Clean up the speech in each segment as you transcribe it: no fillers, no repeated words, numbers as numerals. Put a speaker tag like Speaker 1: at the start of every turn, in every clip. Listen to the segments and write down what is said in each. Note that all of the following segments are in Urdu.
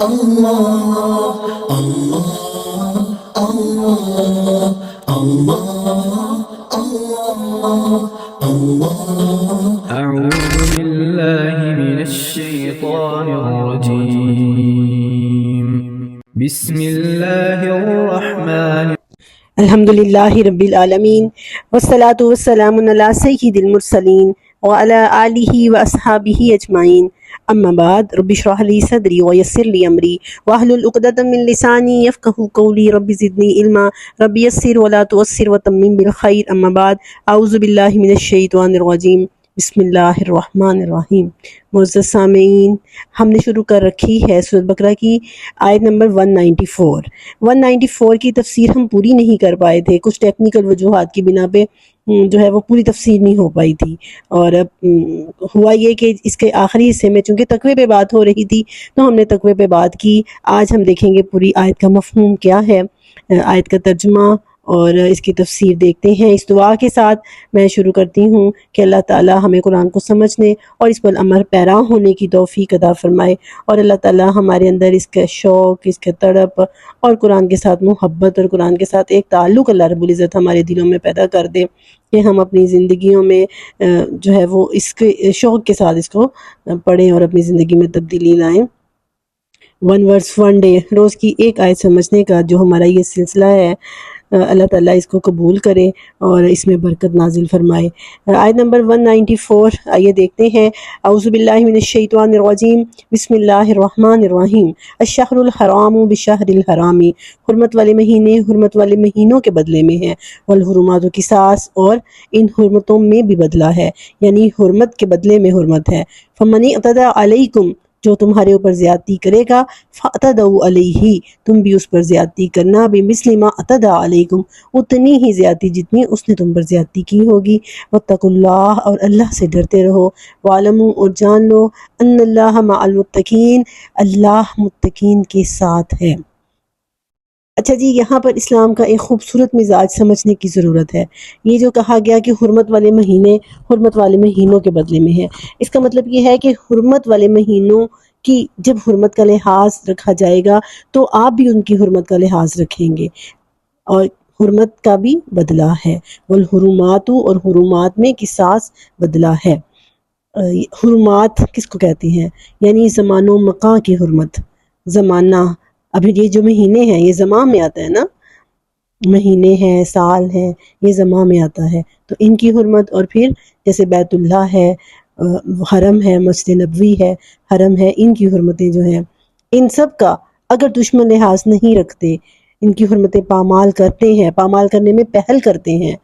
Speaker 1: اللہ اللہ اللہ اللہ اللہ اللہ
Speaker 2: أعوذ بالله من الشيطان الرجيم بسم الله الرحمن
Speaker 3: الحمد للہ رب العالمین والصلاة والسلام علی سید المرسلین وعلی آلہ واصحابہ اجمعین اما بعد رب اشرح لی صدری ویسر لی امری واحلل عقدۃ من لسانی یفقہوا قولی رب زدنی علما رب یسر ولا تعسر وتمم بالخیر اما بعد اعوذ باللہ من الشیطان الرجیم بسم اللہ الرحمن الرحیم۔ معزز سامعین، ہم نے شروع کر رکھی ہے سورۃ بقرہ کی آیت نمبر 194 کی تفسیر ہم پوری نہیں کر پائے تھے، کچھ ٹیکنیکل وجوہات کی بنا پہ جو ہے وہ پوری تفسیر نہیں ہو پائی تھی، اور ہوا یہ کہ اس کے آخری حصے میں چونکہ تقوی پہ بات ہو رہی تھی تو ہم نے تقوی پہ بات کی۔ آج ہم دیکھیں گے پوری آیت کا مفہوم کیا ہے، آیت کا ترجمہ اور اس کی تفسیر دیکھتے ہیں۔ اس دعا کے ساتھ میں شروع کرتی ہوں کہ اللہ تعالی ہمیں قرآن کو سمجھنے اور اس پر عمل پیرا ہونے کی توفیق عطا فرمائے، اور اللہ تعالی ہمارے اندر اس کا شوق، اس کا تڑپ اور قرآن کے ساتھ محبت اور قرآن کے ساتھ ایک تعلق اللہ رب العزت ہمارے دلوں میں پیدا کر دے کہ ہم اپنی زندگیوں میں جو ہے وہ اس کے شوق کے ساتھ اس کو پڑھیں اور اپنی زندگی میں تبدیلی لائیں۔ 1 verse 1 day، روز کی ایک آیت سمجھنے کا جو ہمارا یہ سلسلہ ہے، اللہ تعالیٰ اس کو قبول کرے اور اس میں برکت نازل فرمائے۔ آیت نمبر 194، آئیے دیکھتے ہیں۔ اعوذ باللہ من الشیطان الرجیم، بسم اللہ الرحمن الرحیم۔ الشہر الحرام بشہر الحرام، حرمت والے مہینے حرمت والے مہینوں کے بدلے میں ہیں، والحرمات قصاص، اور ان حرمتوں میں بھی بدلہ ہے، یعنی حرمت کے بدلے میں حرمت ہے۔ فمن اعتدی علیکم، جو تمہارے اوپر زیادتی کرے گا، فاعتدوا علیہ، تم بھی اس پر زیادتی کرنا، بمثل ما اعتدی علیکم، اتنی ہی زیادتی جتنی اس نے تم پر زیادتی کی ہوگی۔ واتقوا اللہ، اور اللہ سے ڈرتے رہو۔ واعلموا، اور جان لو، ان اللہ مع المتقین، اللہ متقین کے ساتھ ہے۔ اچھا جی، یہاں پر اسلام کا ایک خوبصورت مزاج سمجھنے کی ضرورت ہے۔ یہ جو کہا گیا کہ حرمت والے مہینے حرمت والے مہینوں کے بدلے میں ہیں، اس کا مطلب یہ ہے کہ حرمت والے مہینوں کی جب حرمت کا لحاظ رکھا جائے گا تو آپ بھی ان کی حرمت کا لحاظ رکھیں گے، اور حرمت کا بھی بدلہ ہے۔ والحرمات، اور حرمات میں قصاص بدلہ ہے۔ حرمات کس کو کہتے ہیں؟ یعنی زمان و مکان کی حرمت۔ زمانہ، ابھی یہ جو مہینے ہیں یہ زمان میں آتا ہے نا، مہینے ہیں، سال ہیں، یہ زمان میں آتا ہے، تو ان کی حرمت، اور پھر جیسے بیت اللہ ہے، حرم ہے، مسجد نبوی ہے، حرم ہے، ان کی حرمتیں جو ہیں، ان سب کا اگر دشمن لحاظ نہیں رکھتے، ان کی حرمتیں پامال کرتے ہیں، پامال کرنے میں پہل کرتے ہیں،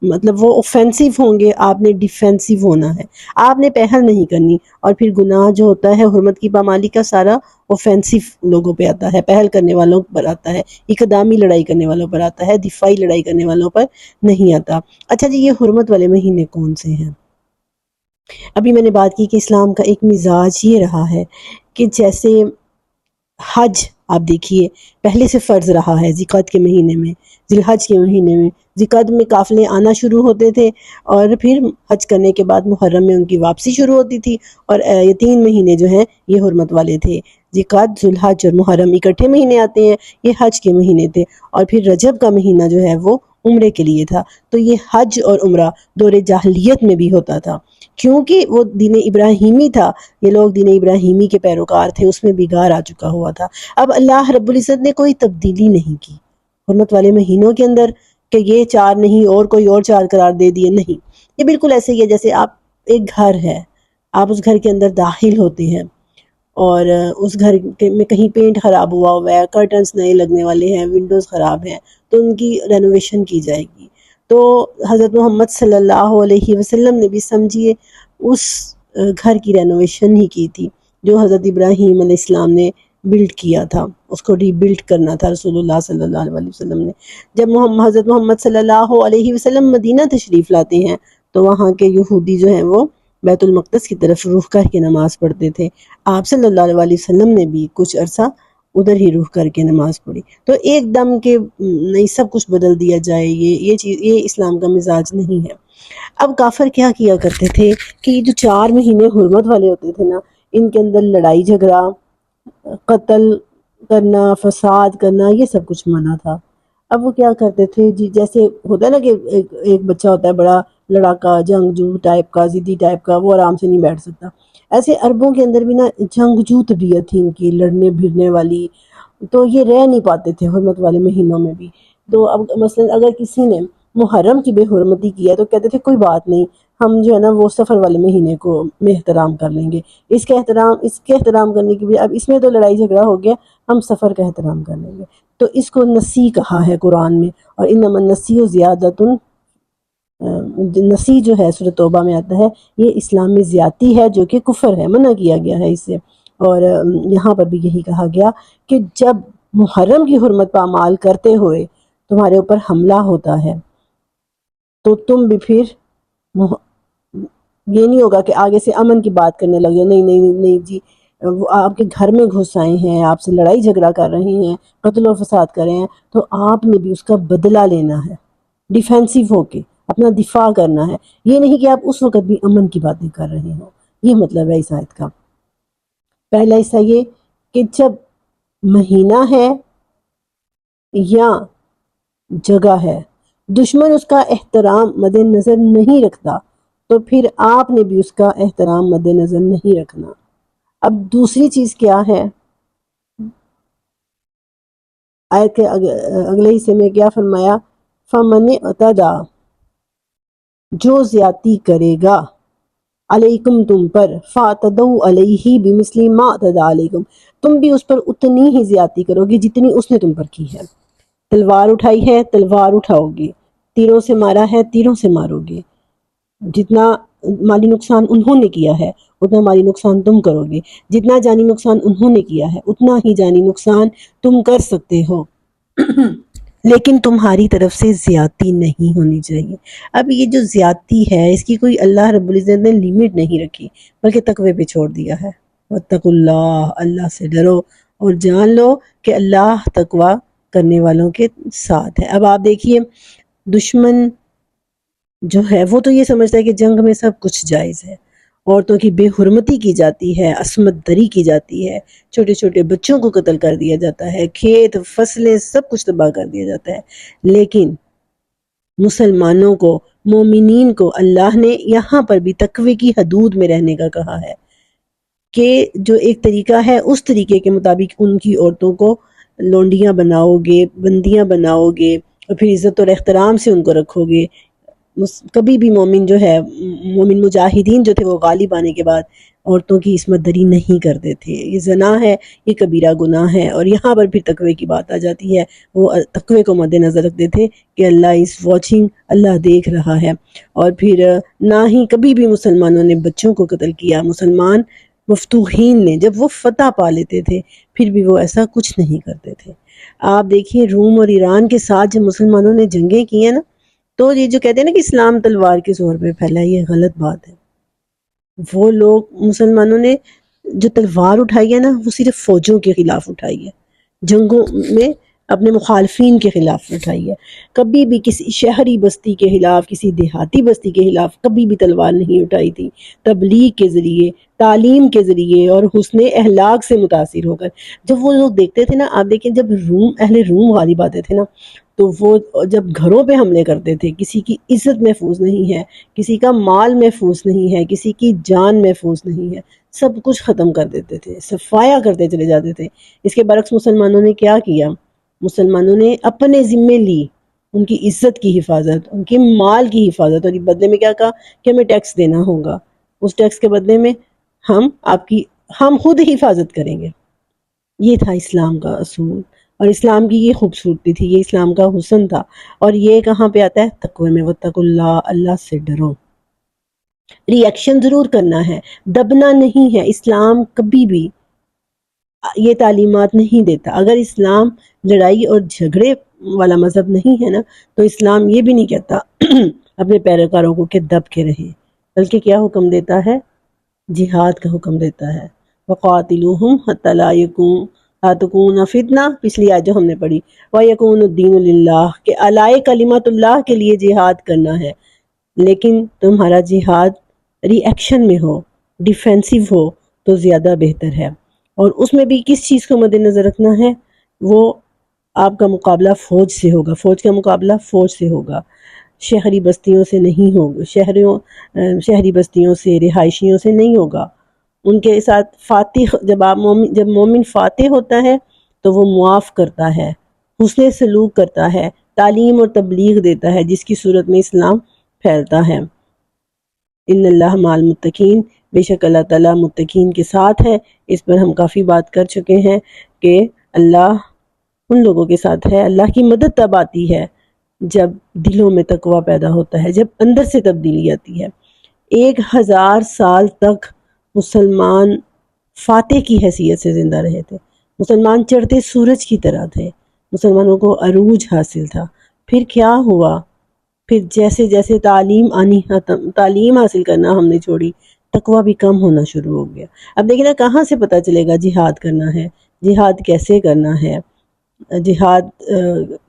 Speaker 3: مطلب وہ اوفینسو ہوں گے، آپ نے ڈیفینسو ہونا ہے، آپ نے پہل نہیں کرنی، اور پھر گناہ جو ہوتا ہے حرمت کی پامالی کا سارا اوفینسو لوگوں پہ آتا ہے، پہل کرنے والوں پر آتا ہے، اقدامی لڑائی کرنے والوں پر آتا ہے، دفاعی لڑائی کرنے والوں پر نہیں آتا۔ اچھا جی، یہ حرمت والے مہینے کون سے ہیں؟ ابھی میں نے بات کی کہ اسلام کا ایک مزاج یہ رہا ہے کہ جیسے حج، آپ دیکھیے پہلے سے فرض رہا ہے ذی-القعدہ کے مہینے میں، ذی الحج کے مہینے میں، ذی-القعدہ میں قافلے آنا شروع ہوتے تھے، اور پھر حج کرنے کے بعد محرم میں ان کی واپسی شروع ہوتی تھی، اور یہ 3 مہینے جو ہیں یہ حرمت والے تھے۔ ذی-القعدہ، ذی الحج اور محرم اکٹھے مہینے آتے ہیں، یہ حج کے مہینے تھے، اور پھر رجب کا مہینہ جو ہے وہ عمرے کے لیے تھا۔ تو یہ حج اور عمرہ دور جاہلیت میں بھی ہوتا تھا، کیونکہ وہ دین ابراہیمی تھا، یہ لوگ دین ابراہیمی کے پیروکار تھے، اس میں بگاڑ آ چکا ہوا تھا۔ اب اللہ رب العزت نے کوئی تبدیلی نہیں کی حرمت والے مہینوں کے اندر کہ یہ 4 نہیں اور کوئی اور 4 قرار دے دیے، نہیں، یہ بالکل ایسے ہی ہے جیسے آپ ایک گھر ہے، آپ اس گھر کے اندر داخل ہوتے ہیں اور اس گھر میں کہیں پینٹ خراب ہوا ہے، کرٹنز نئے لگنے والے ہیں، ونڈوز خراب ہیں، تو ان کی رینوویشن کی جائے گی۔ تو حضرت محمد صلی اللہ علیہ وسلم نے بھی سمجھیے اس گھر کی رینوویشن ہی کی تھی جو حضرت ابراہیم علیہ السلام نے بلڈ کیا تھا، اس کو ری بلڈ کرنا تھا رسول اللہ صلی اللہ علیہ وسلم نے۔ جب حضرت محمد صلی اللہ علیہ وسلم مدینہ تشریف لاتے ہیں تو وہاں کے یہودی جو ہیں وہ بیت المقدس کی طرف رخ کر کے نماز پڑھتے تھے، آپ صلی اللہ علیہ وسلم نے بھی کچھ عرصہ ادھر ہی رخ کر کے نماز پڑھی۔ تو ایک دم کہ نہیں سب کچھ بدل دیا جائے، یہ اسلام کا مزاج نہیں ہے۔ اب کافر کیا کیا کرتے تھے کہ یہ جو 4 مہینے حرمت والے ہوتے تھے نا، ان کے اندر لڑائی جھگڑا قتل کرنا، فساد کرنا، یہ سب کچھ منع تھا۔ اب وہ کیا کرتے تھے جی، جیسے ہوتا ہے نا کہ ایک بچہ ہوتا ہے بڑا لڑاکا، جنگجو ٹائپ کا، ضدی ٹائپ کا، وہ آرام سے نہیں بیٹھ سکتا، ایسے عربوں کے اندر بھی نا جنگجو طبیعت تھی ان کی، لڑنے بھیڑنے والی، تو یہ رہ نہیں پاتے تھے حرمت والے مہینوں میں بھی۔ تو اب مثلا اگر کسی نے محرم کی بے حرمتی کیا تو کہتے تھے کوئی بات نہیں، ہم جو ہے نا وہ سفر والے مہینے کو میں احترام کر لیں گے، اس کے احترام کرنے کی بھی، اب اس میں تو لڑائی جھگڑا ہو گیا، ہم سفر کا احترام کر لیں گے، تو اس کو نسی کہا ہے قرآن میں۔ اور انما النسیء زیادۃ، نسی جو ہے سورۃ توبہ میں آتا ہے، یہ اسلام میں زیادتی ہے جو کہ کفر ہے، منع کیا گیا ہے اس سے۔ اور یہاں پر بھی یہی کہا گیا کہ جب محرم کی حرمت پامال کرتے ہوئے تمہارے اوپر حملہ ہوتا ہے تو تم بھی پھر یہ نہیں ہوگا کہ آگے سے امن کی بات کرنے لگے، نہیں نہیں نہیں جی، وہ آپ کے گھر میں گھس آئے ہیں، آپ سے لڑائی جھگڑا کر رہے ہیں، قتل و فساد کر رہے ہیں، تو آپ نے بھی اس کا بدلہ لینا ہے، ڈیفینسو ہو کے اپنا دفاع کرنا ہے، یہ نہیں کہ آپ اس وقت بھی امن کی باتیں کر رہے ہو۔ یہ مطلب ہے اس آیت کا۔ پہلا حصہ یہ کہ جب مہینہ ہے یا جگہ ہے، دشمن اس کا احترام مد نظر نہیں رکھتا تو پھر آپ نے بھی اس کا احترام مد نظر نہیں رکھنا۔ اب دوسری چیز کیا ہے، آیت کے اگلے حصے میں کیا فرمایا، فَمَنِ اعْتَدَى، جو زیادتی کرے گا، علیکم تم پر، فَاعْتَدُوا عَلَيْهِ بِمِثْلِ مَا اعْتَدَى عَلَيْكُمْ، تم بھی اس پر اتنی ہی زیادتی کرو گے جتنی اس نے تم پر کی ہے۔ تلوار اٹھائی ہے، تلوار اٹھاؤ گے، تیروں سے مارا ہے، تیروں سے مارو گے، جتنا مالی نقصان انہوں نے کیا ہے اتنا مالی نقصان تم کرو گے، جتنا جانی نقصان انہوں نے کیا ہے اتنا ہی جانی نقصان تم کر سکتے ہو، لیکن تمہاری طرف سے زیادتی نہیں ہونی چاہیے۔ اب یہ جو زیادتی ہے اس کی کوئی اللہ رب العزت نے لیمٹ نہیں رکھی، بلکہ تقوی پہ چھوڑ دیا ہے۔ واتقوا اللہ، اللہ سے ڈرو اور جان لو کہ اللہ تقوی کرنے والوں کے ساتھ ہے۔ اب آپ دیکھیے دشمن جو ہے وہ تو یہ سمجھتا ہے کہ جنگ میں سب کچھ جائز ہے، عورتوں کی بے حرمتی کی جاتی ہے، عصمت دری کی جاتی ہے، چھوٹے چھوٹے بچوں کو قتل کر دیا جاتا ہے، کھیت فصلیں سب کچھ تباہ کر دیا جاتا ہے، لیکن مسلمانوں کو، مومنین کو اللہ نے یہاں پر بھی تقوی کی حدود میں رہنے کا کہا ہے کہ جو ایک طریقہ ہے اس طریقے کے مطابق ان کی عورتوں کو لونڈیاں بناؤ گے، بندیاں بناؤ گے، اور پھر عزت اور احترام سے ان کو رکھو گے۔ کبھی بھی مومن جو ہے، مومن مجاہدین جو تھے وہ غالب آنے کے بعد عورتوں کی عصمت دری نہیں کرتے تھے۔ یہ زنا ہے، یہ کبیرہ گناہ ہے، اور یہاں پر پھر تقوی کی بات آ جاتی ہے، وہ تقوی کو مد نظر رکھتے تھے کہ اللہ از واچنگ، اللہ دیکھ رہا ہے۔ اور پھر نہ ہی کبھی بھی مسلمانوں نے بچوں کو قتل کیا، مسلمان مفتوحین نے جب وہ فتح پا لیتے تھے پھر بھی وہ ایسا کچھ نہیں کرتے تھے۔ آپ دیکھیے روم اور ایران کے ساتھ جب مسلمانوں نے جنگیں کی ہیں نا، تو یہ جو کہتے ہیں نا کہ اسلام تلوار کے زور پہ پھیلا، یہ غلط بات ہے۔ وہ لوگ مسلمانوں نے جو تلوار اٹھائی ہے نا وہ صرف فوجوں کے خلاف اٹھائی ہے، جنگوں میں اپنے مخالفین کے خلاف اٹھائی ہے، کبھی بھی کسی شہری بستی کے خلاف، کسی دیہاتی بستی کے خلاف کبھی بھی تلوار نہیں اٹھائی تھی۔ تبلیغ کے ذریعے، تعلیم کے ذریعے اور حسن اخلاق سے متاثر ہو کر جب وہ لوگ دیکھتے تھے نا، آپ دیکھیں جب اہل روم غالب آتے تھے نا تو وہ جب گھروں پہ حملے کرتے تھے، کسی کی عزت محفوظ نہیں ہے، کسی کا مال محفوظ نہیں ہے، کسی کی جان محفوظ نہیں ہے، سب کچھ ختم کر دیتے تھے، صفایا کرتے چلے جاتے تھے۔ اس کے برعکس مسلمانوں نے کیا کیا، مسلمانوں نے اپنے ذمے لی ان کی عزت کی حفاظت، ان کے مال کی حفاظت، اور بدلے میں کیا کہا کہ ہمیں ٹیکس دینا ہوگا، اس ٹیکس کے بدلے میں ہم خود حفاظت کریں گے۔ یہ تھا اسلام کا اصول، اور اسلام کی یہ خوبصورتی تھی، یہ اسلام کا حسن تھا، اور یہ کہاں پہ آتا ہے، تقوی میں۔ واتقوا اللہ، اللہ سے ڈرو۔ ری ایکشن ضرور کرنا ہے، دبنا نہیں ہے۔ اسلام کبھی بھی یہ تعلیمات نہیں دیتا۔ اگر اسلام لڑائی اور جھگڑے والا مذہب نہیں ہے نا تو اسلام یہ بھی نہیں کہتا اپنے پیروکاروں کو کہ دب کے رہیں، بلکہ کیا حکم دیتا ہے، جہاد کا حکم دیتا ہے۔ وَقَاتِلُوهُمْ حَتَّى لَا تَكُونَ فِتْنَةٌ، پچھلی آیت جو ہم نے پڑھی، وَيَكُونَ الدِّينُ لِلَّهِ، کہ عَلَائے کلمۃ اللہ کے لیے جہاد کرنا ہے، لیکن تمہارا جہاد ری ایکشن میں ہو، ڈیفینسو ہو تو زیادہ بہتر ہے۔ اور اس میں بھی کس چیز کو مد نظر رکھنا ہے؟ وہ آپ کا مقابلہ فوج سے ہوگا، فوج کا مقابلہ فوج سے ہوگا، شہری بستیوں سے نہیں ہوگا، شہری بستیوں سے، رہائشیوں سے نہیں ہوگا۔ ان کے ساتھ فاتح، جب مومن فاتح ہوتا ہے تو وہ معاف کرتا ہے، حسن سلوک کرتا ہے، تعلیم اور تبلیغ دیتا ہے، جس کی صورت میں اسلام پھیلتا ہے۔ ان اللہ مع المتقین، بے شک اللہ تعالیٰ متقین کے ساتھ ہے۔ اس پر ہم کافی بات کر چکے ہیں کہ اللہ ان لوگوں کے ساتھ ہے۔ اللہ کی مدد تب آتی ہے جب دلوں میں تقوی پیدا ہوتا ہے، جب اندر سے تبدیلی آتی ہے۔ 1000 سال تک مسلمان فاتح کی حیثیت سے زندہ رہے تھے، مسلمان چڑھتے سورج کی طرح تھے، مسلمانوں کو عروج حاصل تھا۔ پھر کیا ہوا؟ پھر جیسے جیسے تعلیم حاصل کرنا ہم نے چھوڑی، تقوی بھی کم ہونا شروع ہو گیا۔ اب دیکھیں نا، کہاں سے پتہ چلے گا جہاد کرنا ہے، جہاد کیسے کرنا ہے، جہاد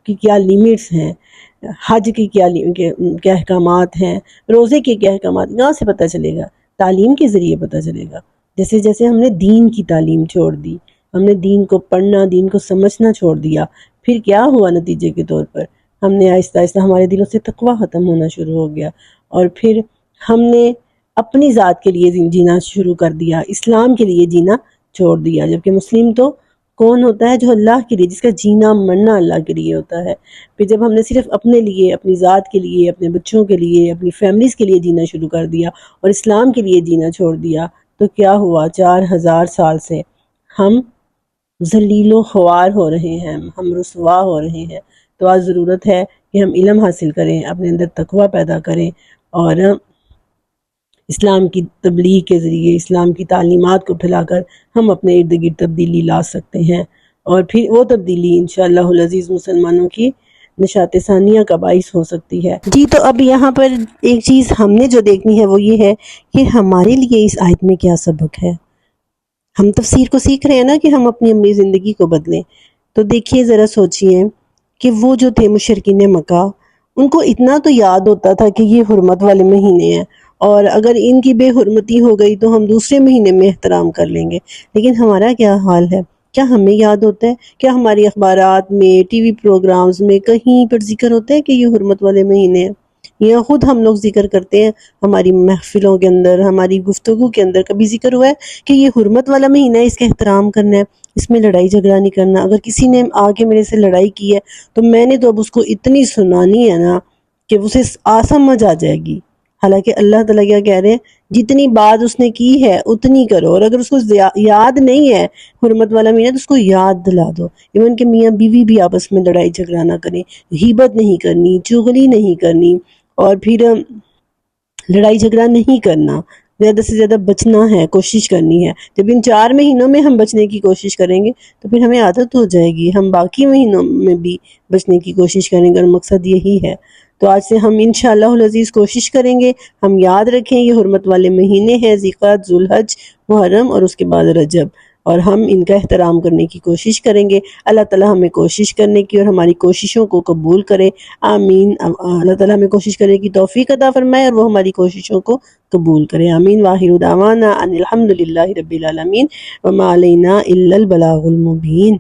Speaker 3: کی کیا لیمٹس ہیں، حج کی کیا احکامات ہیں، روزے کے کیا احکامات، کہاں سے پتہ چلے گا؟ تعلیم کے ذریعے پتہ چلے گا۔ جیسے جیسے ہم نے دین کی تعلیم چھوڑ دی، ہم نے دین کو پڑھنا، دین کو سمجھنا چھوڑ دیا، پھر کیا ہوا نتیجے کے طور پر؟ ہم نے آہستہ آہستہ ہمارے دلوں سے تقوی ختم ہونا شروع ہو گیا، اور پھر ہم نے اپنی ذات کے لیے جینا شروع کر دیا، اسلام کے لیے جینا چھوڑ دیا۔ جبکہ مسلم تو کون ہوتا ہے؟ جو اللہ کے لیے، جس کا جینا مرنا اللہ کے لیے ہوتا ہے۔ پھر جب ہم نے صرف اپنے لیے، اپنی ذات کے لیے، اپنے بچوں کے لیے، اپنی فیملیز کے لیے جینا شروع کر دیا اور اسلام کے لیے جینا چھوڑ دیا، تو کیا ہوا؟ 4000 سال سے ہم ذلیل و خوار ہو رہے ہیں، ہم رسوا ہو رہے ہیں۔ تو آج ضرورت ہے کہ ہم علم حاصل کریں، اپنے اندر تقوی پیدا کریں، اور اسلام کی تبلیغ کے ذریعے، اسلام کی تعلیمات کو پھیلا کر ہم اپنے ارد گرد تبدیلی لا سکتے ہیں، اور پھر وہ تبدیلی انشاءاللہ العزیز مسلمانوں کی نشاط ثانیہ کا باعث ہو سکتی ہے۔ جی، تو اب یہاں پر ایک چیز ہم نے جو دیکھنی ہے وہ یہ ہے کہ ہمارے لیے اس آیت میں کیا سبق ہے۔ ہم تفسیر کو سیکھ رہے ہیں نا کہ ہم اپنی عملی زندگی کو بدلیں، تو دیکھیے ذرا سوچئے کہ وہ جو تھے مشرکین مکہ، ان کو اتنا تو یاد ہوتا تھا کہ یہ حرمت والے مہینے ہیں، اور اگر ان کی بے حرمتی ہو گئی تو ہم دوسرے مہینے میں احترام کر لیں گے۔ لیکن ہمارا کیا حال ہے؟ کیا ہمیں یاد ہوتا ہے؟ کیا ہماری اخبارات میں، ٹی وی پروگرامز میں کہیں پر ذکر ہوتا ہے کہ یہ حرمت والے مہینے ہیں؟ یا خود ہم لوگ ذکر کرتے ہیں ہماری محفلوں کے اندر، ہماری گفتگو کے اندر کبھی ذکر ہوا ہے کہ یہ حرمت والا مہینہ ہے، اس کا احترام کرنا ہے، اس میں لڑائی جھگڑا نہیں کرنا؟ اگر کسی نے آ کے میرے سے لڑائی کی ہے تو میں نے تو اب اس کو اتنی سنانی ہے نا کہ اسے سمجھ آ جائے گی۔ حالانکہ اللہ تعالیٰ کیا کہہ رہے ہیں؟ جتنی بات اس نے کی ہے اتنی کرو، اور اگر اس کو یاد نہیں ہے حرمت والا مہینہ تو اس کو یاد دلا دو۔ ایون کہ میاں بیوی بھی آپس میں لڑائی جھگڑا نہ کریں، غیبت نہیں کرنی، چغلی نہیں کرنی، اور پھر لڑائی جھگڑا نہیں کرنا، زیادہ سے زیادہ بچنا ہے، کوشش کرنی ہے۔ جب ان 4 مہینوں میں ہم بچنے کی کوشش کریں گے تو پھر ہمیں عادت ہو جائے گی، ہم باقی مہینوں میں بھی بچنے کی کوشش کریں گے، اور مقصد یہی ہے۔ تو آج سے ہم انشاءاللہ العزیز کوشش کریں گے، ہم یاد رکھیں یہ حرمت والے مہینے ہیں، ذی القعدہ، ذو الحج، محرم، اور اس کے بعد رجب، اور ہم ان کا احترام کرنے کی کوشش کریں گے۔ اللہ تعالیٰ ہمیں کوشش کرنے کی اور ہماری کوششوں کو قبول کرے، آمین۔ اللہ تعالیٰ ہمیں کوشش کرنے کی توفیق عطا فرمائے اور وہ ہماری کوششوں کو قبول کرے، آمین۔ وآخر دعوانا ان الحمد للہ رب العالمین، وما علینا الا البلاغ المبین۔